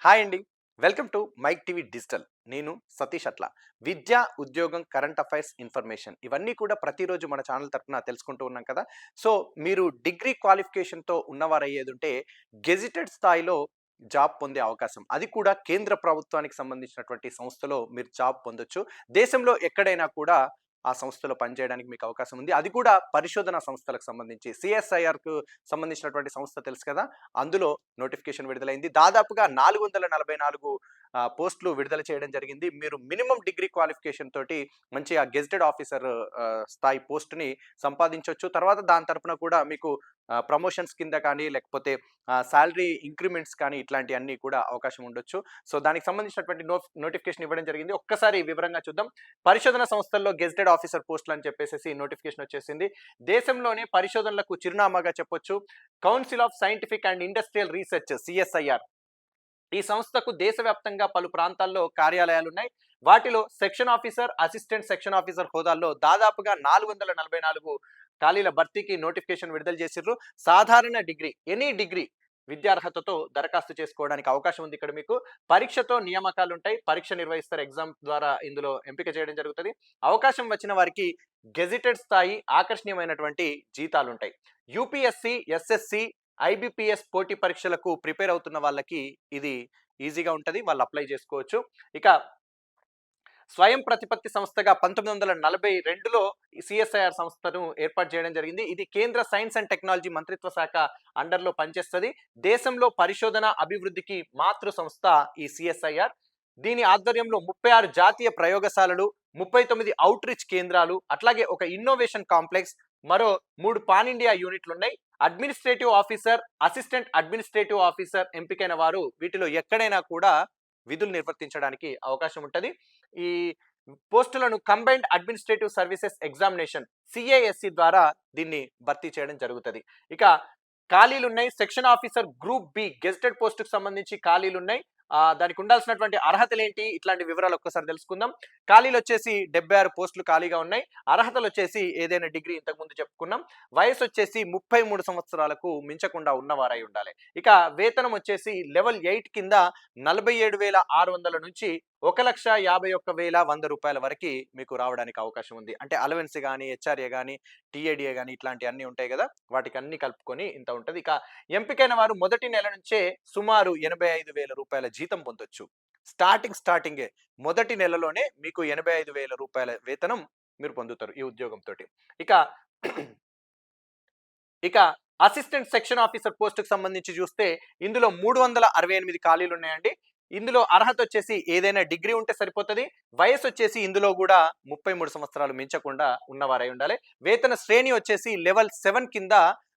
Hi అండి. Welcome to Mic TV digital. నేను సతీష్ అట్ల. విద్య, ఉద్యోగం, కరెంట్ అఫైర్స్, ఇన్ఫర్మేషన్ ఇవన్నీ కూడా ప్రతిరోజు మన ఛానల్ తరపున తెలుసుకుంటూ ఉన్నాం కదా! సో, మీరు డిగ్రీ క్వాలిఫికేషన్‌తో ఉన్నవారయ్యేదుంటే గెజిటెడ్ స్థాయిలో జాబ్ పొందే అవకాశం. అది కూడా కేంద్ర ప్రభుత్వానికి సంబంధించినటువంటి సంస్థలో మీరు జాబ్ పొందొచ్చు. దేశంలో ఎక్కడైనా కూడా ఆ సంస్థలో పనిచేయడానికి మీకు అవకాశం ఉంది. అది కూడా పరిశోధన సంస్థలకు సంబంధించి సిఎస్ఐఆర్‌కు సంబంధించినటువంటి సంస్థ తెలుసు కదా! అందులో నోటిఫికేషన్ విడుదలైంది. దాదాపుగా 444 పోస్టులు విడుదల చేయడం జరిగింది. మీరు మినిమమ్ డిగ్రీ క్వాలిఫికేషన్ తోటి మంచిగా గెజిటెడ్ ఆఫీసర్ స్థాయి పోస్ట్‌ని సంపాదించొచ్చు. తర్వాత దాని తరపున కూడా మీకు ప్రమోషన్స్ కింద కానీ, లేకపోతే సాలరీ ఇంక్రిమెంట్స్ కానీ ఇట్లాంటియన్నీ కూడా అవకాశం ఉండొచ్చు. సో, దానికి సంబంధించినటువంటి నోటిఫికేషన్ ఇవ్వడం జరిగింది. ఒక్కసారి వివరంగా చూద్దాం. పరిశోధన సంస్థల్లో గెజిటెడ్ ఆఫీసర్ పోస్టులు అని చెప్పేసేసి నోటిఫికేషన్ వచ్చేసింది. దేశంలోనే పరిశోధనలకు చిరునామాగా చెప్పొచ్చు. Council of scientific and industrial research CSIR. ఈ సంస్థకు దేశవ్యాప్తంగా పలు ప్రాంతాల్లో కార్యాలయాలున్నాయి. వాటిలో section officer, assistant section officer హోదాల్లో దాదాపుగా 444 ఖాళీల భర్తీకి నోటిఫికేషన్ విడుదల చేసిర్రు. సాధారణ డిగ్రీ, ఎనీ డిగ్రీ విద్యార్హతతో దరఖాస్తు చేసుకోవడానికి అవకాశం ఉంది. ఇక్కడ మీకు పరీక్షతో నియామకాలు ఉంటాయి. పరీక్ష నిర్వహిస్తారు. ఎగ్జామ్ ద్వారా ఇందులో ఎంపిక చేయడం జరుగుతుంది. అవకాశం వచ్చిన వారికి గెజిటెడ్ స్థాయి ఆకర్షణీయమైనటువంటి జీతాలు ఉంటాయి. యూపీఎస్సి, ఎస్ఎస్సి, ఐబిపిఎస్ పోటీ పరీక్షలకు ప్రిపేర్ అవుతున్న వాళ్ళకి ఇది ఈజీగా ఉంటుంది. వాళ్ళు అప్లై చేసుకోవచ్చు. ఇక స్వయం ప్రతిపత్తి సంస్థగా 1942లో సిఎస్ఐఆర్ సంస్థను ఏర్పాటు చేయడం జరిగింది. ఇది కేంద్ర సైన్స్ అండ్ టెక్నాలజీ మంత్రిత్వ శాఖ అండర్లో పనిచేస్తుంది. దేశంలో పరిశోధన అభివృద్ధికి మాతృ సంస్థ ఈ సిఎస్ఐఆర్. దీని ఆధ్వర్యంలో 36 జాతీయ ప్రయోగశాలలు, 39 అవుట్ రీచ్ కేంద్రాలు, అట్లాగే ఒక ఇన్నోవేషన్ కాంప్లెక్స్, మరో 3 పాన్ ఇండియా యూనిట్లు ఉన్నాయి. Administrative officer, assistant administrative officer ఎంపికైన వారు వీటిలో ఎక్కడైనా కూడా విధులు నిర్వర్తించడానికి అవకాశం ఉంటుంది. ఈ పోస్టులను combined administrative services examination CISC ద్వారా దీన్ని భర్తీ చేయడం జరుగుతుంది. ఇక ఖాళీలు ఉన్నాయి. Section officer group B gazetted పోస్టుకు సంబంధించి ఖాళీలు ఉన్నాయి. దానికి ఉండాల్సినటువంటి అర్హతలు ఏంటి, ఇట్లాంటి వివరాలు ఒక్కసారి తెలుసుకుందాం. ఖాళీలు వచ్చేసి 76 పోస్టులు ఖాళీగా ఉన్నాయి. అర్హతలు వచ్చేసి ఏదైనా డిగ్రీ ఇంతకు ముందు చెప్పుకున్నాం. వయసు వచ్చేసి 33 సంవత్సరాలకు మించకుండా ఉన్నవారై ఉండాలి. ఇక వేతనం వచ్చేసి లెవెల్ 8 కింద 47,600 నుంచి 1,51,100 వరకు మీకు రావడానికి అవకాశం ఉంది. అంటే అలవెన్స్ కానీ, హెచ్ఆర్ఏ కానీ, టీఏడిఏ కానీ ఇట్లాంటివన్నీ ఉంటాయి కదా, వాటికి అన్ని కలుపుకొని ఇంత ఉంటుంది. ఇక ఎంపికైన వారు మొదటి నెల నుంచే సుమారు 85,000 జీతం పొందొచ్చు. స్టార్టింగే మొదటి నెలలోనే మీకు 85,000 వేతనం మీరు పొందుతారు ఈ ఉద్యోగంతో. ఇక ఇక అసిస్టెంట్ సెక్షన్ ఆఫీసర్ పోస్టుకు సంబంధించి చూస్తే ఇందులో 368 ఖాళీలు ఉన్నాయండి. ఇందులో అర్హత వచ్చేసి ఏదైనా డిగ్రీ ఉంటే సరిపోతుంది. వయసు వచ్చేసి ఇందులో కూడా 33 సంవత్సరాలు మించకుండా ఉన్నవారై ఉండాలి. వేతన శ్రేణి వచ్చేసి లెవెల్ 7 కింద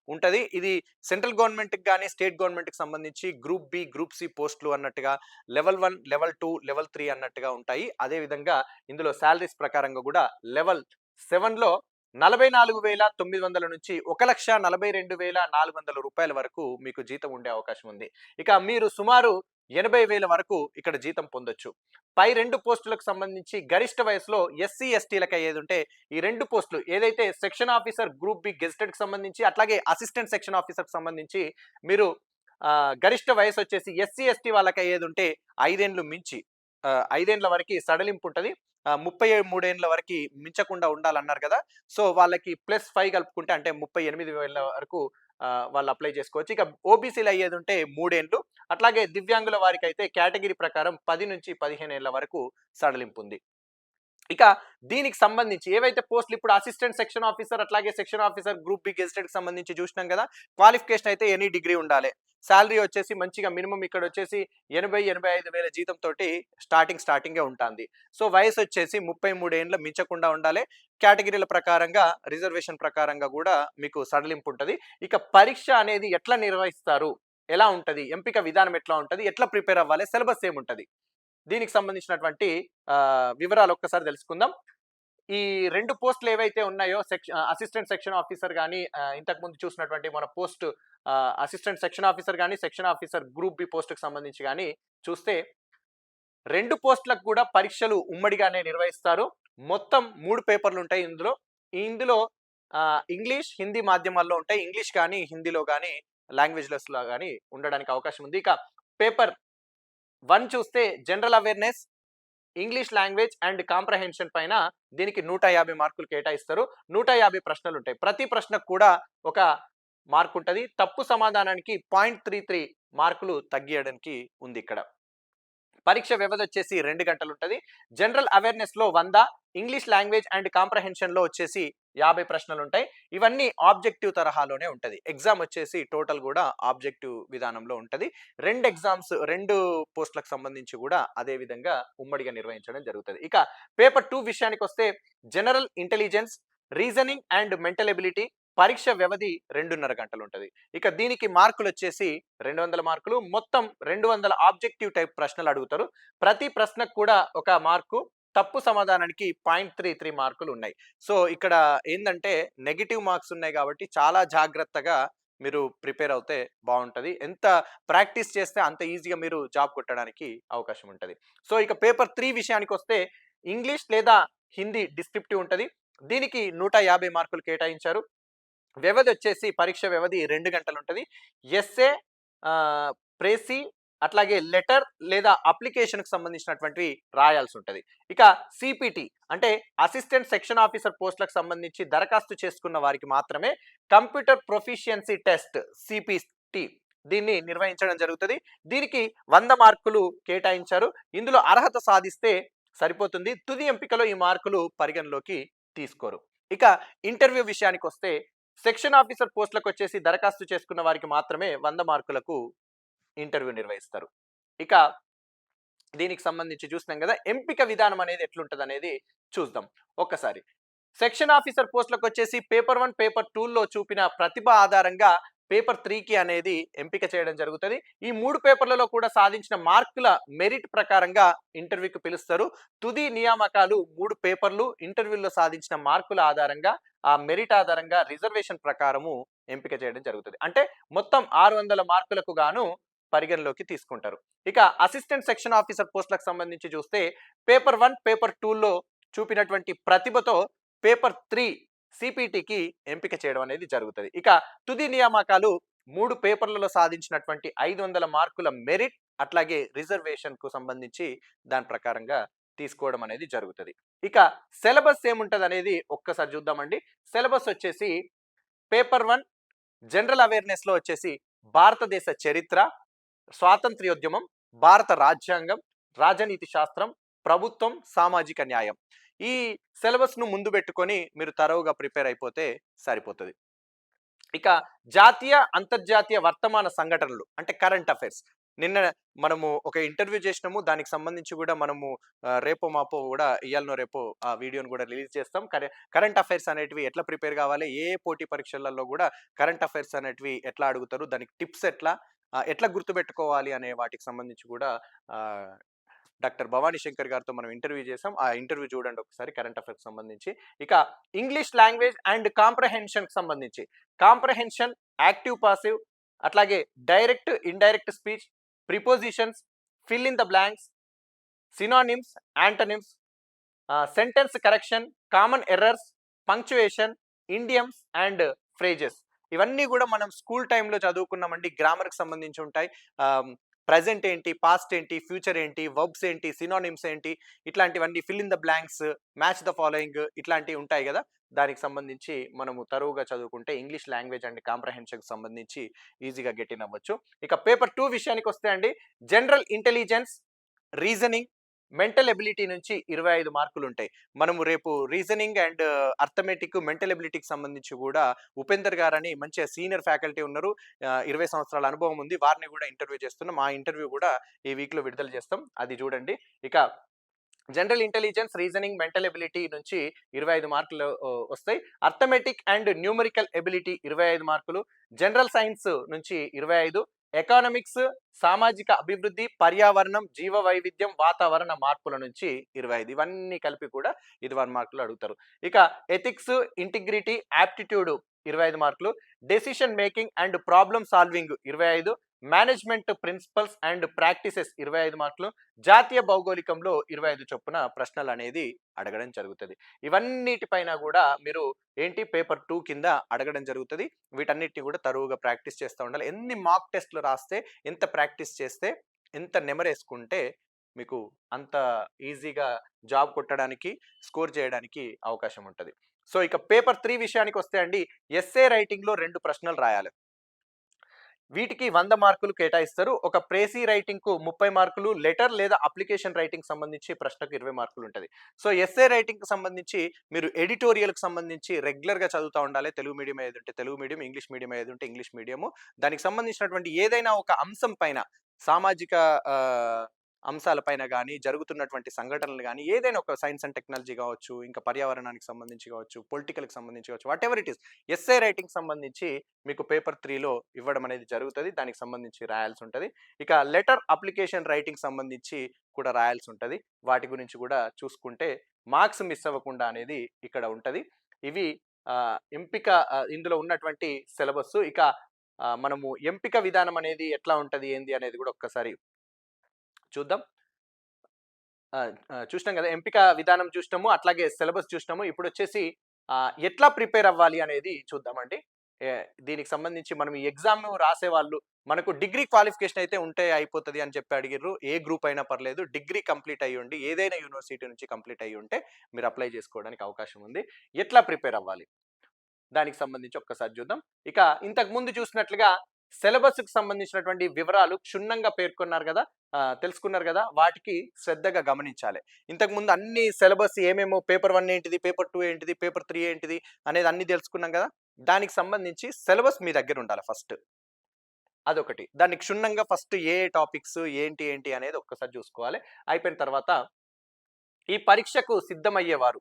ఉంటది. ఇది సెంట్రల్ గవర్నమెంట్‌కి గాని, స్టేట్ గవర్నమెంట్‌కి సంబంధించి గ్రూప్ బి, గ్రూప్ సి పోస్టులు అన్నట్టుగా లెవెల్ 1, లెవెల్ 2, లెవెల్ 3 అన్నట్టుగా ఉంటాయి. అదే విధంగా ఇందులో సాలరీస్ ప్రకారంగా కూడా లెవెల్ 7లో 44,900 నుంచి 1,42,400 వరకు మీకు జీతం ఉండే అవకాశం ఉంది. ఇక మీరు సుమారు 80,000 వరకు ఇక్కడ జీతం పొందొచ్చు. పై 2 పోస్టులకు సంబంధించి గరిష్ట వయసులో ఎస్సీ, ఎస్టీలకు అయ్యేదుంటే ఈ 2 పోస్టులు ఏదైతే సెక్షన్ ఆఫీసర్ గ్రూప్ బి గెజిటెడ్‌కి సంబంధించి, అట్లాగే అసిస్టెంట్ సెక్షన్ ఆఫీసర్‌కి సంబంధించి మీరు గరిష్ట వయసు వచ్చేసి ఎస్సీ, ఎస్టీ వాళ్ళకి అయ్యేదుంటే 5 ఏండ్లు మించి 5 ఏండ్ల వరకు సడలింపు ఉంటది. 33 ఏండ్ల వరకు మించకుండా ఉండాలన్నారు కదా! సో, వాళ్ళకి +5 కలుపుకుంటే అంటే 38,000 వరకు వాళ్ళు అప్లై చేసుకోవచ్చు. ఇక ఓబీసీలు అయ్యేదుంటే 3 ఏండ్లు. అట్లాగే దివ్యాంగుల వారికైతే కేటగిరీ ప్రకారం 10 నుంచి 15 ఏళ్ల వరకు సడలింపు ఉంది. ఇక దీనికి సంబంధించి ఏవైతే పోస్టులు ఇప్పుడు అసిస్టెంట్ సెక్షన్ ఆఫీసర్, అట్లాగే సెక్షన్ ఆఫీసర్ గ్రూప్ బి గెజిటెడ్‌కి సంబంధించి చూసినాం కదా! క్వాలిఫికేషన్ అయితే ఎనీ డిగ్రీ ఉండాలి. సాలరీ వచ్చేసి మంచిగా మినిమమ్ ఇక్కడ వచ్చేసి 85,000 జీతంతోటి స్టార్టింగే ఉంటుంది. సో, వయసు వచ్చేసి 33 ఏండ్ల మించకుండా ఉండాలి. కేటగిరీల ప్రకారంగా రిజర్వేషన్ ప్రకారంగా కూడా మీకు సడలింపు ఉంటది. ఇక పరీక్ష అనేది ఎట్లా నిర్వహిస్తారు? ఎలా ఉంటది? ఎంపిక విధానం ఎట్లా ఉంటది? ఎట్లా ప్రిపేర్ అవ్వాలి? సిలబస్ ఏముంటది? దీనికి సంబంధించినటువంటి వివరాలు ఒక్కసారి తెలుసుకుందాం. ఈ 2 పోస్టులు ఏవైతే ఉన్నాయో అసిస్టెంట్ సెక్షన్ ఆఫీసర్ గాని, ఇంతకు ముందు చూసినటువంటి మన పోస్ట్ అసిస్టెంట్ సెక్షన్ ఆఫీసర్ గాని, సెక్షన్ ఆఫీసర్ గ్రూప్ బి పోస్టుకు సంబంధించి గాని చూస్తే 2 పోస్టులకు కూడా పరీక్షలు ఉమ్మడిగానే నిర్వహిస్తారు. మొత్తం 3 పేపర్లు ఉంటాయి ఇందులో. ఇందులో ఇంగ్లీష్, హిందీ మాధ్యమాల్లో ఉంటాయి. ఇంగ్లీష్ కానీ, హిందీలో గాని, లాంగ్వేజ్‌లెస్‌లో గాని ఉండడానికి అవకాశం ఉంది. ఇక పేపర్ 1 చూస్తే general awareness, English language and comprehension పైన దీనికి 150 మార్కులు కేటాయిస్తారు. 150 ప్రశ్నలుంటాయి. ప్రతి ప్రశ్నకు కూడా ఒక మార్క్ ఉంటది. తప్పు సమాధానానికి 0.33 మార్కులు తగ్గియడానికి ఉంది ఇక్కడ. పరీక్ష వ్యవధి వచ్చేసి 2 గంటలు ఉంటది. జనరల్ అవేర్‌నెస్ లో 100, ఇంగ్లీష్ లాంగ్వేజ్ అండ్ కాంప్రహెన్షన్ లో వచ్చేసి 50 ప్రశ్నలు ఉంటాయి. ఇవన్నీ ఆబ్జెక్టివ్ తరహాలోనే ఉంటది. ఎగ్జామ్ వచ్చేసి టోటల్ కూడా ఆబ్జెక్టివ్ విధానంలో ఉంటది. 2 పోస్టులకు సంబంధించి కూడా అదే విధంగా ఉమ్మడిగా నిర్వహించడం జరుగుతది. ఇక పేపర్ 2 విషయానికి వస్తే general intelligence, reasoning and mental ability పరీక్ష వ్యవధి 2.5 గంటలు ఉంటది. ఇక దీనికి మార్కులు వచ్చేసి 200 మార్కులు. మొత్తం 200 ఆబ్జెక్టివ్ టైప్ ప్రశ్నలు అడుగుతారు. ప్రతి ప్రశ్నకు కూడా ఒక మార్కు, తప్పు సమాధానానికి 0.33 మార్కులు ఉన్నాయి. సో ఇక్కడ ఏందంటే నెగెటివ్ మార్క్స్ ఉన్నాయి కాబట్టి చాలా జాగ్రత్తగా మీరు ప్రిపేర్ అవుతే బాగుంటది. ఎంత ప్రాక్టీస్ చేస్తే అంత ఈజీగా మీరు జాబ్ కొట్టడానికి అవకాశం ఉంటది. సో ఇక పేపర్ 3 విషయానికి వస్తే ఇంగ్లీష్ లేదా హిందీ డిస్క్రిప్టివ్ ఉంటది. దీనికి 150 మార్కులు కేటాయించారు. వ్యవధి వచ్చేసి పరీక్ష వ్యవధి 2 గంటలు ఉంటది. ఎస్సే, ప్రేసి అట్లాగే లెటర్ లేదా అప్లికేషన్‌కి సంబంధించినటువంటివి రాయాల్సి ఉంటది. ఇక సిపిటి అంటే అసిస్టెంట్ సెక్షన్ ఆఫీసర్ పోస్టులకు సంబంధించి దరఖాస్తు చేసుకున్న వారికి మాత్రమే కంప్యూటర్ ప్రొఫిషియన్సీ టెస్ట్ సిపిటి దీన్ని నిర్వహించడం జరుగుతది. దీనికి 100 మార్కులు కేటాయించారు. ఇందులో అర్హత సాధిస్తే సరిపోతుంది. తుది ఎంపికలో ఈ మార్కులు పరిగణలోకి తీసుకోరు. ఇక ఇంటర్వ్యూ విషయానికి వస్తే సెక్షన్ ఆఫీసర్ పోస్టులకు వచ్చేసి దరఖాస్తు చేసుకున్న వారికి మాత్రమే 100 మార్కులకు ఇంటర్వ్యూ నిర్వహిస్తారు. ఇక దీనికి సంబంధించి చూసినాం కదా, ఎంపిక విధానం అనేది ఎట్లుంటది అనేది చూద్దాం ఒక్కసారి. సెక్షన్ ఆఫీసర్ పోస్టులకు వచ్చేసి పేపర్ 1, పేపర్ 2లో చూపిన ప్రతిభ ఆధారంగా పేపర్ 3కి అనేది ఎంపిక చేయడం జరుగుతుంది. ఈ 3 పేపర్లలో కూడా సాధించిన మార్కుల మెరిట్ ప్రకారంగా ఇంటర్వ్యూకి పిలుస్తారు. తుది నియామకాలు 3 పేపర్లు, ఇంటర్వ్యూలో సాధించిన మార్కుల ఆధారంగా, ఆ మెరిట్ ఆధారంగా రిజర్వేషన్ ప్రకారము ఎంపిక చేయడం జరుగుతుంది. అంటే మొత్తం 600 మార్కులకు గాను పరిగణలోకి తీసుకుంటారు. ఇక అసిస్టెంట్ సెక్షన్ ఆఫీసర్ పోస్టులకు సంబంధించి చూస్తే పేపర్ 1, పేపర్ 2లో చూపినటువంటి ప్రతిభతో పేపర్ 3 సిపిటికి ఎంపిక చేయడం అనేది జరుగుతుంది. ఇక తుది నియామకాలు 3 పేపర్లలో సాధించినటువంటి 500 మార్కుల మెరిట్ అట్లాగే రిజర్వేషన్ కు సంబంధించి దాని ప్రకారంగా తీసుకోవడం అనేది జరుగుతుంది. ఇక సిలబస్ ఏముంటది అనేది ఒక్కసారి చూద్దామండి. సిలబస్ వచ్చేసి పేపర్ 1 జనరల్ అవేర్నెస్ లో వచ్చేసి భారతదేశ చరిత్ర, స్వాతంత్ర్యోద్యమం, భారత రాజ్యాంగం, రాజనీతి శాస్త్రం, ప్రభుత్వం, సామాజిక న్యాయం. ఈ సిలబస్ ను ముందు పెట్టుకొని మీరు తరోగా ప్రిపేర్ అయిపోతే సరిపోతుంది. ఇక జాతీయ అంతర్జాతీయ వర్తమాన సంఘటనలు అంటే కరెంట్ అఫైర్స్. నిన్న మనము ఒక ఇంటర్వ్యూ చేసినాము, దానికి సంబంధించి కూడా మనము రేపో మాపో కూడా ఇయాలనో రేపో ఆ వీడియోను కూడా రిలీజ్ చేస్తాం. కరెంట్ అఫైర్స్ అనేటివి ఎట్లా ప్రిపేర్ కావాలి, ఏ పోటీ పరీక్షలలో కూడా కరెంట్ అఫైర్స్ అనేటివి ఎట్లా అడుగుతారు, దానికి టిప్స్ ఎట్లా గుర్తుపెట్టుకోవాలి అనే వాటికి సంబంధించి కూడా డాక్టర్ భవానీ శంకర్ గారితో మనం ఇంటర్వ్యూ చేసాం. ఆ ఇంటర్వ్యూ చూడండి ఒకసారి కరెంట్ అఫైర్స్ సంబంధించి. ఇక ఇంగ్లీష్ లాంగ్వేజ్ అండ్ కాంప్రహెన్షన్ సంబంధించి కాంప్రహెన్షన్, యాక్టివ్ పాసివ్, అట్లాగే direct indirect speech, prepositions, fill in the blanks, synonyms, antonyms, sentence correction, common errors, punctuation, idioms and phrases. ఇవన్నీ కూడా మనం స్కూల్ టైంలో చదువుకున్నామండి. గ్రామర్కి సంబంధించి ఉంటాయి. ప్రెజెంట్ ఏంటి, పాస్ట్ ఏంటి, ఫ్యూచర్ ఏంటి, వర్బ్స్ ఏంటి, సినానిమ్స్ ఏంటి, ఇట్లాంటివన్నీ, fill in the blanks, match the following, ఇట్లాంటివి ఉంటాయి కదా. దానికి సంబంధించి మనము తరువుగా చదువుకుంటే ఇంగ్లీష్ లాంగ్వేజ్ అండ్ కాంప్రహెన్షన్కి సంబంధించి ఈజీగా గెట్ ఇన్ అవ్వచ్చు. ఇక పేపర్ 2 విషయానికి వస్తే అండి, general intelligence, reasoning, mental ability నుంచి 25 మార్కులు ఉంటాయి. మనము రేపు రీజనింగ్ అండ్ అర్థమెటిక్, మెంటల్ ఎబిలిటీకి సంబంధించి కూడా ఉపేందర్ గారని మంచి సీనియర్ ఫ్యాకల్టీ ఉన్నారు, 20 సంవత్సరాల అనుభవం ఉంది, వారిని కూడా ఇంటర్వ్యూ చేస్తున్నాం. ఆ ఇంటర్వ్యూ కూడా ఈ వీక్లో విడుదల చేస్తాం, అది చూడండి. ఇక general intelligence, reasoning, mental ability నుంచి 25 మార్కులు వస్తాయి. అర్థమెటిక్ అండ్ న్యూమరికల్ ఎబిలిటీ 25 మార్కులు, జనరల్ సైన్స్ నుంచి 25, ఎకానమిక్స్, సామాజిక అభివృద్ధి, పర్యావరణం, జీవ వైవిధ్యం, వాతావరణ మార్పుల నుంచి 25. ఇవన్నీ కలిపి కూడా 25 మార్కులు అడుగుతారు. ఇక ఎథిక్స్, ఇంటిగ్రిటీ, యాప్టిట్యూడ్ 25 మార్కులు, decision making and problem solving 25, management principles and practices 25 మార్కులు, జాతీయ భౌగోళికంలో 25 చొప్పున ప్రశ్నలు అనేది అడగడం జరుగుతుంది. ఇవన్నిటిపైన కూడా మీరు ఏంటి పేపర్ 2 కింద అడగడం జరుగుతుంది. వీటన్నిటిని కూడా తరువుగా ప్రాక్టీస్ చేస్తూ ఉండాలి. ఎన్ని మాక్ టెస్ట్లు రాస్తే, ఎంత ప్రాక్టీస్ చేస్తే ఎంత నెమరేసుకుంటే మీకు అంత ఈజీగా జాబ్ కొట్టడానికి, స్కోర్ చేయడానికి అవకాశం ఉంటది. సో, ఇక పేపర్ 3 విషయానికొస్తే అండి, ఎస్సే రైటింగ్‌లో 2 ప్రశ్నలు రాయాలి. వీటికి 100 మార్కులు కేటాయిస్తారు. ఒక ప్రేసీ రైటింగ్‌కు 30 మార్కులు, లెటర్ లేదా అప్లికేషన్ రైటింగ్‌కి సంబంధించి ప్రశ్నకు 20 మార్కులు ఉంటది. సో, ఎస్సే రైటింగ్‌కి సంబంధించి మీరు ఎడిటోరియల్‌కి సంబంధించి రెగ్యులర్‌గా చదువుతా ఉండాలి. తెలుగు మీడియం ఏదుంటే తెలుగు మీడియం, ఇంగ్లీష్ మీడియం ఏదుంటే ఇంగ్లీష్ మీడియము. దానికి సంబంధించినటువంటి ఏదైనా ఒక అంశం పైన సామాజిక ఆహ్, అంశాల పైన గాని, జరుగుతున్నటువంటి సంఘటనలు గాని, ఏదైనా ఒక సైన్స్ అండ్ టెక్నాలజీ గావచ్చు, ఇంకా పర్యావరణానికి సంబంధించి గావచ్చు, పొలిటికల్‌కి సంబంధించి గావచ్చు, వాటెవర్ ఇట్ ఈస్. ఎస్సే రైటింగ్‌కి సంబంధించి మీకు పేపర్ 3లో ఇవ్వడం అనేది జరుగుతది. దానికి సంబంధించి రాయాల్సి ఉంటది. ఇక లెటర్ అప్లికేషన్ రైటింగ్ సంబంధించి కూడా రాయాల్సి ఉంటది. వాటి గురించి కూడా చూసుకుంటే మార్క్స్ మిస్ అవ్వకుండా అనేది ఇక్కడ ఉంటది. ఇవి ఎంపిక ఇందులో ఉన్నటువంటి సిలబస్సు. ఇక మనము ఎంపిక విధానం అనేది ఎట్లా ఉంటది, ఏంది అనేది కూడా ఒక్కసారి చూద్దాం. ఆ! చూసినాం గదా! ఎంపిక విధానం చూసినాము. అట్లాగే సిలబస్ చూసినాము. ఇప్పుడొచ్చేసి ఎట్లా ప్రిపేర్ అవ్వాలి అనేది చూద్దామండి. దీనికి సంబంధించి మనం ఈ ఎగ్జామ్ రాసేవాళ్ళు మనకు డిగ్రీ క్వాలిఫికేషన్ అయితే ఉంటే అయిపోతది అని చెప్పి అడిగిర్రు. ఏ గ్రూప్ అయినా పర్లేదు. డిగ్రీ కంప్లీట్ అయ్యుండి, ఏదైనా యూనివర్సిటీ నుంచి కంప్లీట్ అయ్యుంటే మీరు అప్లై చేసుకోవడానికి అవకాశం ఉంది. ఎట్లా ప్రిపేర్ అవ్వాలి? దానికి సంబంధించి ఒక్కసారి చూద్దాం. ఇక ఇంతకు ముందు చూసినట్లుగా సిలబస్‌కి సంబంధించినటువంటి వివరాలు క్షుణ్ణంగా పేర్కొన్నారు గదా! తెలుసుకున్నారు గదా! వాటికి శ్రద్ధగా గమనించాలి. ఇంతకు ముందు అన్ని సిలబస్ ఏమేమో పేపర్ 1 ఏంటిది, పేపర్ 2 ఏంటిది, పేపర్ 3 ఏంటిది అనేది అన్ని తెలుసుకున్నాం గదా! దానికి సంబంధించి సిలబస్ మీ దగ్గర ఉండాలి ఫస్ట్. అదొకటి. దాన్ని క్షుణ్ణంగా ఫస్ట్ ఏ టాపిక్స్ ఏంటి, ఏంటి అనేది ఒక్కసారి చూసుకోవాలి. అయిపోయిన తర్వాత ఈ పరీక్షకు సిద్ధమయ్యేవారు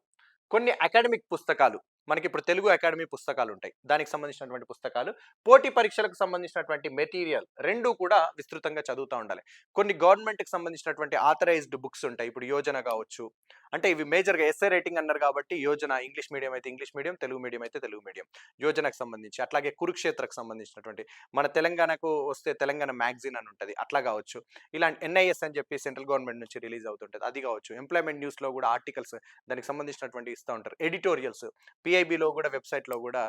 కొన్ని అకాడమిక్ పుస్తకాలు, మనకిప్పుడు తెలుగు అకాడమీ పుస్తకాలుంటాయి. దానికి సంబంధించినటువంటి పుస్తకాలు, పోటీ పరీక్షలకు సంబంధించినటువంటి మెటీరియల్ 2 కూడా విస్తృతంగా చదువుతా ఉండాలి. కొన్ని గవర్నమెంట్‌కి సంబంధించినటువంటి ఆథరైజ్డ్ బుక్స్ ఉంటాయి. ఇప్పుడు 'యోజన' గావచ్చు. అంటే ఇవి మేజర్‌గా ఎస్సే రైటింగ్ అన్నారు కాబట్టి 'యోజన' ఇంగ్లీష్ మీడియం అయితే ఇంగ్లీష్ మీడియం, తెలుగు మీడియం అయితే తెలుగు మీడియం. 'యోజన'కు సంబంధించి, అట్లాగే 'కురుక్షేత్ర'కు సంబంధించినటువంటి, మన తెలంగాణకు వస్తే 'తెలంగాణ మ్యాగజైన్' అని ఉంటది. అట్లా గావచ్చు. ఇలాంటి ఎన్ఐఎస్ అని చెప్పి సెంట్రల్ గవర్నమెంట్ నుంచి రిలీజ్ అవుతుంటది. అది గావచ్చు. ఎంప్లాయ్‌మెంట్ న్యూస్‌లో గూడా ఆర్టికల్స్ దానికి సంబంధించినటువంటివి ఇస్తా ఉంటారు. ఎడిటోరియల్స్ పిఐబిలో కూడా వెబ్‌సైట్‌లో కూడా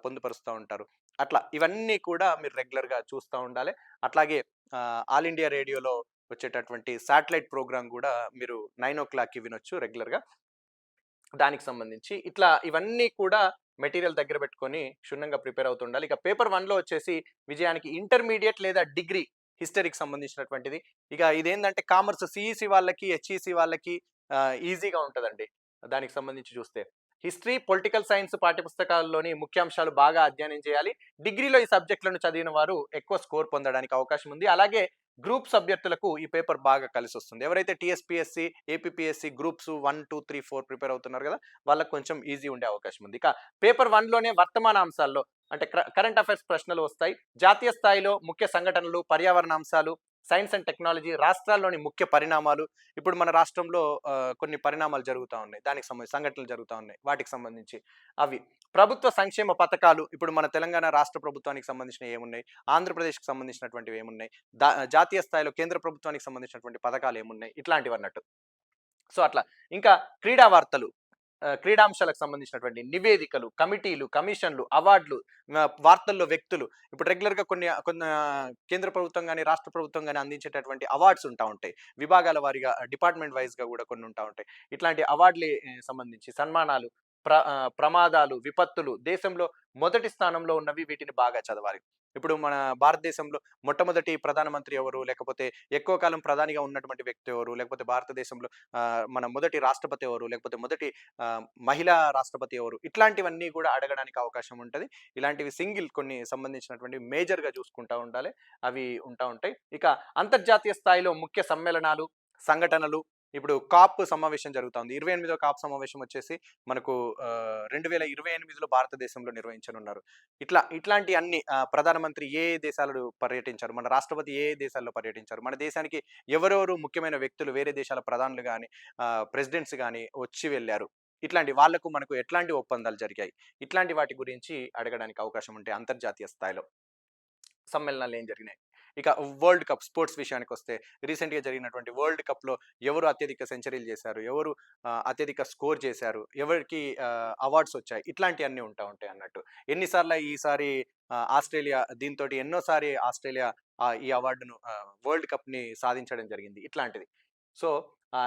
పొందుపరుస్తా ఉంటారు. అట్లా ఇవన్నీ కూడా మీరు రెగ్యులర్‌గా చూస్తా ఉండాలి. అట్లాగే ఆల్ ఇండియా రేడియోలో వచ్చేటటువంటి శాటిలైట్ ప్రోగ్రామ్ కూడా మీరు 9:00కి వినొచ్చు రెగ్యులర్‌గా. దానికి సంబంధించి ఇట్లా ఇవన్నీ కూడా మెటీరియల్ దగ్గర పెట్టుకొని క్షుణ్ణంగా ప్రిపేర్ అవుతుండాలి. ఇక పేపర్ 1లో వచ్చేసి విజయానికి ఇంటర్మీడియేట్ లేదా డిగ్రీ హిస్టరీకి సంబంధించినటువంటిది. ఇక ఇదేందంటే కామర్స్ సీఈసీ వాళ్ళకి, హెచ్ఈసీ వాళ్ళకి ఈజీగా ఉంటదండి. దానికి సంబంధించి చూస్తే. హిస్టరీ, పొలిటికల్ సైన్స్ పాఠ్యపుస్తకాల్లోని ముఖ్యాంశాలు బాగా అధ్యయనం చేయాలి. డిగ్రీలో ఈ సబ్జెక్టులను చదివిన వారు ఎక్కువ స్కోర్ పొందడానికి అవకాశం ఉంది. అలాగే గ్రూప్స్ అభ్యర్థులకు ఈ పేపర్ బాగా కలిసొస్తుంది. ఎవరైతే టీఎస్‌పీఎస్‌సీ, ఏపీపీఎస్‌సీ గ్రూప్స్ 1, 2, 3, 4 ప్రిపేర్ అవుతున్నారు గదా! వాళ్ళకి కొంచెం ఈజీ ఉండే అవకాశం ఉంది. ఇక పేపర్ 1లోనే వర్తమాన అంశాల్లో అంటే కరెంట్ అఫైర్స్ ప్రశ్నలు వస్తాయి. జాతీయ స్థాయిలో ముఖ్య సంఘటనలు, పర్యావరణ అంశాలు, సైన్స్ అండ్ టెక్నాలజీ, రాష్ట్రాల్లోని ముఖ్య పరిణామాలు. ఇప్పుడు మన రాష్ట్రంలో కొన్ని పరిణామాలు జరుగుతా ఉన్నాయి. దానికి సంబంధించి సంఘటనలు జరుగుతా ఉన్నాయి. వాటికి సంబంధించి అవి. ప్రభుత్వ సంక్షేమ పథకాలు, ఇప్పుడు మన తెలంగాణ రాష్ట్ర ప్రభుత్వానికి సంబంధించినవి ఏమున్నాయి? ఆంధ్రప్రదేశ్‌కి సంబంధించినటువంటివి ఏమున్నాయి? జాతీయ స్థాయిలో కేంద్ర ప్రభుత్వానికి సంబంధించినటువంటి పథకాలు ఏమున్నాయి? ఇట్లాంటివన్నట్టు. సో, అట్లా. ఇంకా క్రీడా వార్తలు, క్రీడాంశాలకు సంబంధించినటువంటి నివేదికలు, కమిటీలు, కమిషన్‌లు, అవార్డులు, వార్తల్లో వ్యక్తులు. ఇప్పుడు రెగ్యులర్‌గా కొన్ని కేంద్ర ప్రభుత్వం గాని, రాష్ట్ర ప్రభుత్వం గాని అందించేటటువంటి అవార్డ్స్ ఉంటా ఉంటాయి. విభాగాల వారీగా డిపార్ట్‌మెంట్ వైస్‌గా గూడా కొన్ని ఉంటా ఉంటాయి. ఇట్లాంటి అవార్డులే సంబంధించి సన్మానాలు, ప్రమాదాలు, విపత్తులు, దేశంలో మొదటి స్థానంలో ఉన్నవి వీటిని బాగా చదవాలి. ఇప్పుడు మన భారతదేశంలో మొట్టమొదటి ప్రధానమంత్రి ఎవరు? లేకపోతే ఎక్కువ కాలం ప్రధానిగా ఉన్నటువంటి వ్యక్తి ఎవరు? లేకపోతే భారతదేశంలో మన మొదటి రాష్ట్రపతి ఎవరు? లేకపోతే మొదటి మహిళా రాష్ట్రపతి ఎవరు? ఇట్లాంటివన్నీ కూడా అడగడానికి అవకాశం ఉంటది. ఇలాంటివి సింగిల్ కొన్ని సంబంధించినటువంటివి మేజర్‌గా చూసుకుంటా ఉండాలి. అవి ఉంటా ఉంటాయి. ఇక అంతర్జాతీయ స్థాయిలో ముఖ్య సమ్మేళనాలు, సంఘటనలు, ఇప్పుడు కాప్ సమావేశం జరుగుతా ఉంది. 28వ కాప్ సమావేశం వచ్చేసి మనకు 2028లో భారతదేశంలో నిర్వహించనున్నారు. ఇట్లాంటి అన్ని ప్రధానమంత్రి ఏ ఏ దేశాలు పర్యటించారు? మన రాష్ట్రపతి ఏ ఏ దేశాల్లో పర్యటించారు? మన దేశానికి ఎవరెవరు ముఖ్యమైన వ్యక్తులు వేరే దేశాల ప్రధానులు గాని, ప్రెసిడెంట్స్ గాని వచ్చి వెళ్లారు? ఇట్లాంటి వాళ్ళకు మనకు ఎట్లాంటి ఒప్పందాలు జరిగాయి? ఇట్లాంటి వాటి గురించి అడగడానికి అవకాశం ఉంటాయి అంతర్జాతీయ స్థాయిలో. సమ్మేళనాలు ఏం జరిగినాయి? ఇక వరల్డ్ కప్ స్పోర్ట్స్ విషయానికొస్తే రీసెంట్‌గా జరిగినటువంటి వరల్డ్ కప్‌లో ఎవరు అత్యధిక సెంచరీలు చేశారు? ఎవరు అత్యధిక స్కోర్ చేశారు? ఎవరికి అవార్డ్స్ వచ్చాయి? ఇట్లాంటియన్నీ ఉంటా ఉంటాయి అన్నట్టు. ఎన్ని సార్లు ఈసారి ఆస్ట్రేలియా దీంతోటి ఎన్నోసారి ఆస్ట్రేలియా ఈ అవార్డును వరల్డ్ కప్‌ని సాధించడం జరిగింది. ఇట్లాంటిది. సో,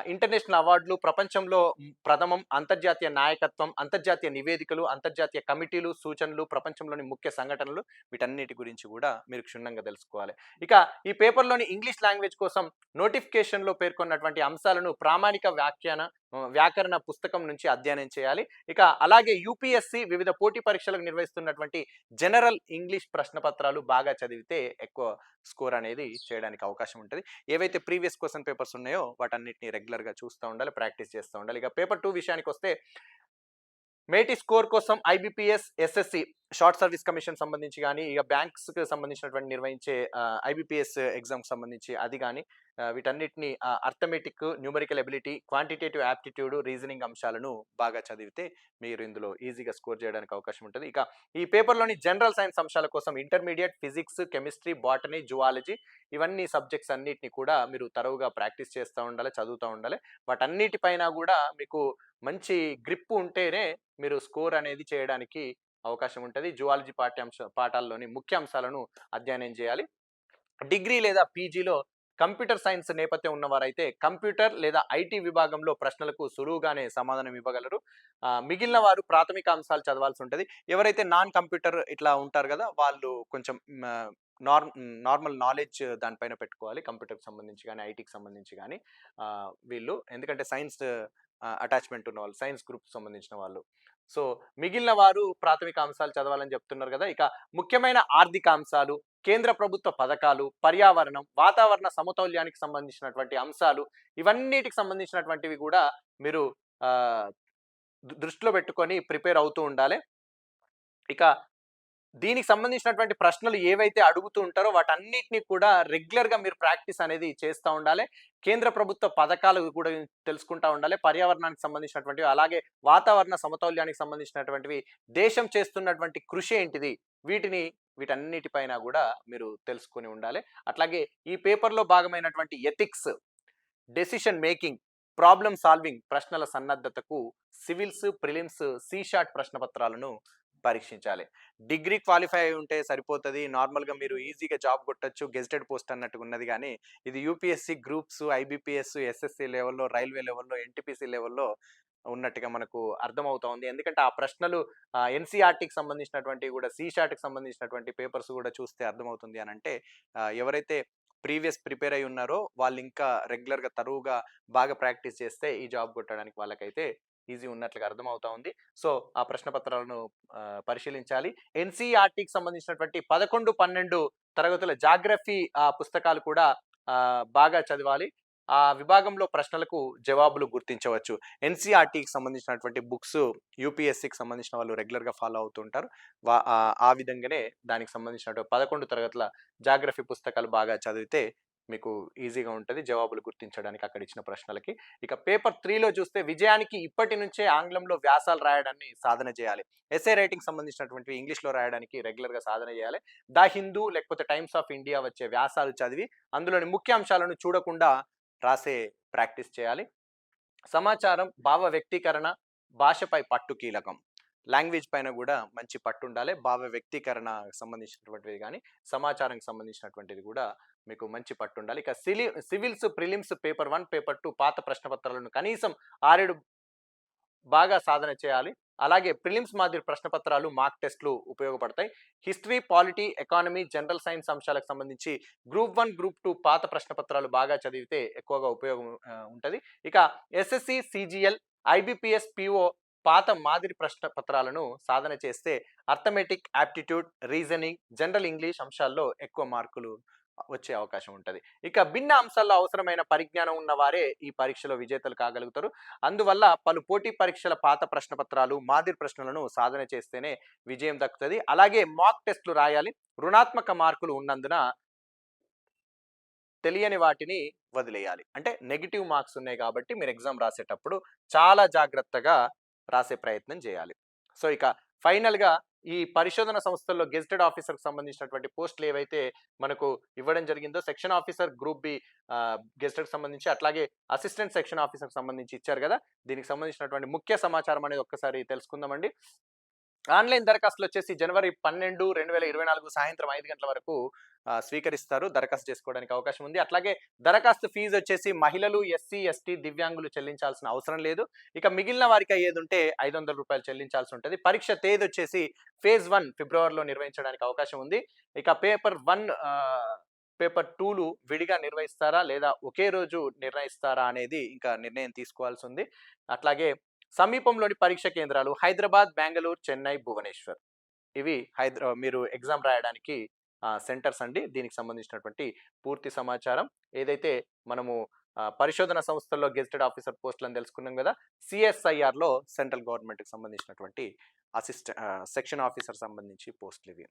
ఇంటర్నేషనల్ అవార్డులు ప్రపంచంలో ప్రథమం, అంతర్జాతీయ నాయకత్వం, అంతర్జాతీయ నివేదికలు, అంతర్జాతీయ కమిటీలు, సూచనలు, ప్రపంచంలోని ముఖ్య సంఘటనలు వీటన్నిటి గురించి కూడా మీరు క్షుణ్ణంగా తెలుసుకోవాలి. ఇక ఈ పేపర్‌లోని ఇంగ్లీష్ లాంగ్వేజ్ కోసం నోటిఫికేషన్‌లో పేర్కొన్నటువంటి అంశాలను ప్రామాణిక వ్యాకరణ పుస్తకం నుంచి అధ్యయనం చేయాలి. ఇక అలాగే యూపీఎస్‌సి వివిధ పోటీ పరీక్షలకు నిర్వహిస్తున్నటువంటి జనరల్ ఇంగ్లీష్ ప్రశ్న పత్రాలు బాగా చదివితే ఎక్కువ స్కోర్ అనేది చేయడానికి అవకాశం ఉంటది. ఏవైతే ప్రీవియస్ క్వెషన్ పేపర్స్ ఉన్నాయో వాటన్నిటిని రెగ్యులర్‌గా చూస్తా ఉండాలి. ప్రాక్టీస్ చేస్తా ఉండాలి. ఇక పేపర్ 2 విషయానికొస్తే మేటి స్కోర్ కోసం IBPS, SSC short service commission సంబంధించి గానీ, ఇక బ్యాంక్స్‌కి సంబంధించినటువంటి నిర్వహించే ఐబీపీఎస్ ఎగ్జామ్‌కి సంబంధించి అది గానీ, వీటన్నిటిని arithmetic, numerical ability, quantitative aptitude, reasoning అంశాలను బాగా చదివితే మీరు ఇందులో ఈజీగా స్కోర్ చేయడానికి అవకాశం ఉంటది. ఇక ఈ పేపర్‌లోని జనరల్ సైన్స్ అంశాల కోసం intermediate physics, chemistry, botany, zoology ఇవన్నీ సబ్జెక్ట్స్ అన్నిటిని కూడా మీరు తరోగా ప్రాక్టీస్ చేస్తా ఉండాలి, చదువుతా ఉండాలి. వాటన్నిటిపైన గూడా మీకు మంచి గ్రిప్ ఉంటేనే మీరు స్కోర్ అనేది చేయడానికి అవకాశం ఉంటది. జువాలజీ పాఠాల్లోని ముఖ్య అంశాలను అధ్యయనం చేయాలి. డిగ్రీ లేదా పీజీలో కంప్యూటర్ సైన్స్ నేపథ్యం ఉన్నవారైతే కంప్యూటర్ లేదా ఐటీ విభాగంలో ప్రశ్నలకు సులువుగానే సమాధానం ఇవ్వగలరు. మిగిలిన వారు ప్రాథమిక అంశాలు చదవాల్సి ఉంటది. ఎవరైతే నాన్ కంప్యూటర్ ఇట్లా ఉంటారు కదా! వాళ్ళు కొంచెం నార్మల్ నాలెడ్జ్ దానిపైన పెట్టుకోవాలి. కంప్యూటర్‌కి సంబంధించి గాని, ఐటీకి సంబంధించి గాని వీళ్ళు ఎందుకంటే సైన్స్ అటాచ్‌మెంట్ ఉన్నవాళ్ళు, సైన్స్ గ్రూప్‌కి సంబంధించిన వాళ్ళు. సో, మిగిలిన వారు ప్రాథమిక అంశాలు చదవాలని చెప్తున్నారు గదా! ఇక ముఖ్యమైన ఆర్థిక అంశాలు, కేంద్ర ప్రభుత్వ పథకాలు, పర్యావరణం, వాతావరణ సమతౌల్యానికి సంబంధించినటువంటి అంశాలు, ఇవన్నిటికి సంబంధించినటువంటివి గూడా మీరు ఆహ్, దృష్టిలో పెట్టుకొని ప్రిపేర్ అవుతూ ఉండాలె. ఇక దీనికి సంబంధించినటువంటి ప్రశ్నలు ఏవైతే అడుగుతూ ఉంటారో వాటన్నిటిని కూడా రెగ్యులర్‌గా మీరు ప్రాక్టీస్ అనేది చేస్తా ఉండాలి. కేంద్ర ప్రభుత్వ పథకాలు కూడా తెలుసుకుంటా ఉండాలి. పర్యావరణానికి సంబంధించినటువంటివి, అలాగే వాతావరణ సమతౌల్యానికి సంబంధించినటువంటివి, దేశం చేస్తున్నటువంటి కృషి ఏంటిది? వీటన్నిటిపైన గూడా మీరు తెలుసుకొని ఉండాలి. అట్లాగే ఈ పేపర్‌లో భాగమైనటువంటి ethics, decision making, problem solving ప్రశ్నల సన్నద్ధతకు సివిల్స్, ప్రిలిమ్స్, సీషార్ట్ ప్రశ్న పత్రాలను పరీక్షించాలి. డిగ్రీ క్వాలిఫై అయి ఉంటే సరిపోతది. నార్మల్‌గా మీరు ఈజీగా జాబ్ కొట్టొచ్చు. గెజిటెడ్ పోస్ట్ అన్నట్టుగా ఉన్నది గానీ, ఇది యూపీఎస్‌సి గ్రూప్స్, ఐబీపీఎస్, ఎస్ఎస్‌సి లెవెల్‌లో, రైల్వే లెవెల్‌లో, ఎన్‌టీపీసీ లెవెల్‌లో ఉన్నట్టుగా మనకు అర్థమవుతా ఉంది. ఎందుకంటే ఆ ప్రశ్నలు ఎన్‌సీఈఆర్‌టీకి సంబంధించినటువంటివి గూడా, సీషార్ట్‌కి సంబంధించినటువంటి పేపర్స్ గూడా చూస్తే అర్థమవుతుంది అనంటే, ఎవరైతే ప్రీవియస్ ప్రిపేర్ అయ్యి ఉన్నారో వాళ్ళింకా రెగ్యులర్‌గా తరువుగా బాగా ప్రాక్టీస్ చేస్తే ఈ జాబ్ కొట్టడానికి వాళ్ళకైతే ఈజీ ఉన్నట్లుగా అర్థమవుతా ఉంది. సో, ఆ ప్రశ్న పత్రాలను పరిశీలించాలి. ఎన్‌సీఈఆర్‌టీకి సంబంధించినటువంటి 11, 12 తరగతుల జాగ్రఫీ పుస్తకాలు కూడా బాగా చదవాలి. ఆ విభాగంలో ప్రశ్నలకు జవాబులు గుర్తించవచ్చు. ఎన్‌సీఈఆర్‌టీకి సంబంధించినటువంటి బుక్స్ యూపీఎస్‌సికి సంబంధించిన వాళ్ళు రెగ్యులర్‌గా ఫాలో అవుతూ ఉంటారు. ఆ విధంగానే దానికి సంబంధించినటువంటి 11 తరగతుల జాగ్రఫీ పుస్తకాలు బాగా చదివితే మీకు ఈజీగా ఉంటది. జవాబులు గుర్తించడానికి అక్కడ ఇచ్చిన ప్రశ్నలకి. ఇక పేపర్ 3లో చూస్తే విజయానికి ఇప్పటి నుంచే ఆంగ్లంలో వ్యాసాలు రాయడాన్ని సాధన చేయాలి. ఎస్సే రైటింగ్ సంబంధించినటువంటివి ఇంగ్లీష్‌లో రాయడానికి రెగ్యులర్‌గా సాధన చేయాలి. ద హిందూ లేకపోతే టైమ్స్ ఆఫ్ ఇండియా వచ్చే వ్యాసాలు చదివి అందులోని ముఖ్య అంశాలను చూడకుండా రాసే ప్రాక్టీస్ చేయాలి. సమాచారం, భావ వ్యక్తీకరణ, భాషపై పట్టు కీలకం. లాంగ్వేజ్ పైన గూడా మంచి పట్టుండాలి. భావ వ్యక్తీకరణకు సంబంధించినటువంటివి గానీ, సమాచారంకి సంబంధించినటువంటిది గూడా మీకు మంచి పట్టుండాలి. ఇక సివిల్స్, ప్రిలిమ్స్ పేపర్ 1, పేపర్ 2 పాత ప్రశ్న పత్రాలను కనీసం 6, 7 బాగా సాధన చేయాలి. అలాగే ప్రిలిమ్స్ మాదిరి ప్రశ్న పత్రాలు, మాక్ టెస్ట్‌లు ఉపయోగపడతాయి. History, polity, economy, general science అంశాలకు సంబంధించి గ్రూప్ 1, గ్రూప్ 2 పాత ప్రశ్న పత్రాలు బాగా చదివితే ఎక్కువగా ఉపయోగం ఉంటది. ఇక ఎస్ఎస్‌సి, సీజీఎల్, ఐబీపీఎస్, పీఓ పాత మాదిరి ప్రశ్న పత్రాలను సాధన చేస్తే arithmetic, aptitude, reasoning, general English అంశాల్లో ఎక్కువ మార్కులు వచ్చే అవకాశం ఉంటది. ఇక భిన్న అంశాల్లో అవసరమైన పరిజ్ఞానం ఉన్నవారే ఈ పరీక్షలో విజేతలు కాగలుగుతారు. అందువల్ల పలు పోటీ పరీక్షల పాత ప్రశ్న పత్రాలు, మాదిరి ప్రశ్నలను సాధన చేస్తేనే విజయం దక్కుతది. అలాగే మాక్ టెస్ట్‌లు రాయాలి. రుణాత్మక మార్కులు ఉన్నందున తెలియని వాటిని వదిలేయాలి. అంటే నెగెటివ్ మార్క్స్ ఉన్నాయి కాబట్టి మీరు ఎగ్జామ్ రాసేటప్పుడు చాలా జాగ్రత్తగా రాసే ప్రయత్నం చేయాలి. సో, ఇక ఫైనల్‌గా ఈ పరిశోధన సంస్థల్లో గెజిటెడ్ ఆఫీసర్‌కి సంబంధించినటువంటి పోస్టులు ఏవైతే మనకు ఇవ్వడం జరిగిందో సెక్షన్ ఆఫీసర్ గ్రూప్ బి గెజిటెడ్‌కి సంబంధించి, అట్లాగే అసిస్టెంట్ సెక్షన్ ఆఫీసర్‌కి సంబంధించి ఇచ్చారు గదా! దీనికి సంబంధించినటువంటి ముఖ్య సమాచారం అనేది ఒక్కసారి తెలుసుకుందామండి. ఆన్‌లైన్ దరఖాస్తులొచ్చేసి జనవరి 12, 2024 సాయంత్రం 5 గంటల వరకు స్వీకరిస్తారు. దరఖాస్తు చేసుకోవడానికి అవకాశం ఉంది. అట్లాగే దరఖాస్తు ఫీజొచ్చేసి మహిళలు, ఎస్సీ, ఎస్టీ, దివ్యాంగులు చెల్లించాల్సిన అవసరం లేదు. ఇక మిగిలిన వారికి అయ్యేదుంటే రూ. 500 చెల్లించాల్సుంటది. పరీక్ష తేదొచ్చేసి ఫేజ్ 1 ఫిబ్రవరిలో నిర్వహించడానికి అవకాశం ఉంది. ఇక పేపర్ 1 పేపర్ 2లు విడిగా నిర్వహిస్తారా? లేదా ఒకే రోజు నిర్ణయిస్తారా? అనేది ఇంకా నిర్ణయం తీసుకోవాల్సుంది. అట్లాగే సమీపంలోని పరీక్ష కేంద్రాలు హైదరాబాద్, బెంగళూరు, చెన్నై, భువనేశ్వర్. ఇవి మీరు ఎగ్జామ్ రాయడానికి సెంటర్స్ అండి. దీనికి సంబంధించినటువంటి పూర్తి సమాచారం ఏదైతే మనము పరిశోధన సంస్థల్లో గెజిటెడ్ ఆఫీసర్ పోస్టులని తెలుసుకున్నాం కదా. సిఎస్ఐఆర్‌లో సెంట్రల్ గవర్నమెంట్‌కి సంబంధించినటువంటి సెక్షన్ ఆఫీసర్ సంబంధించి పోస్టులు ఇవి.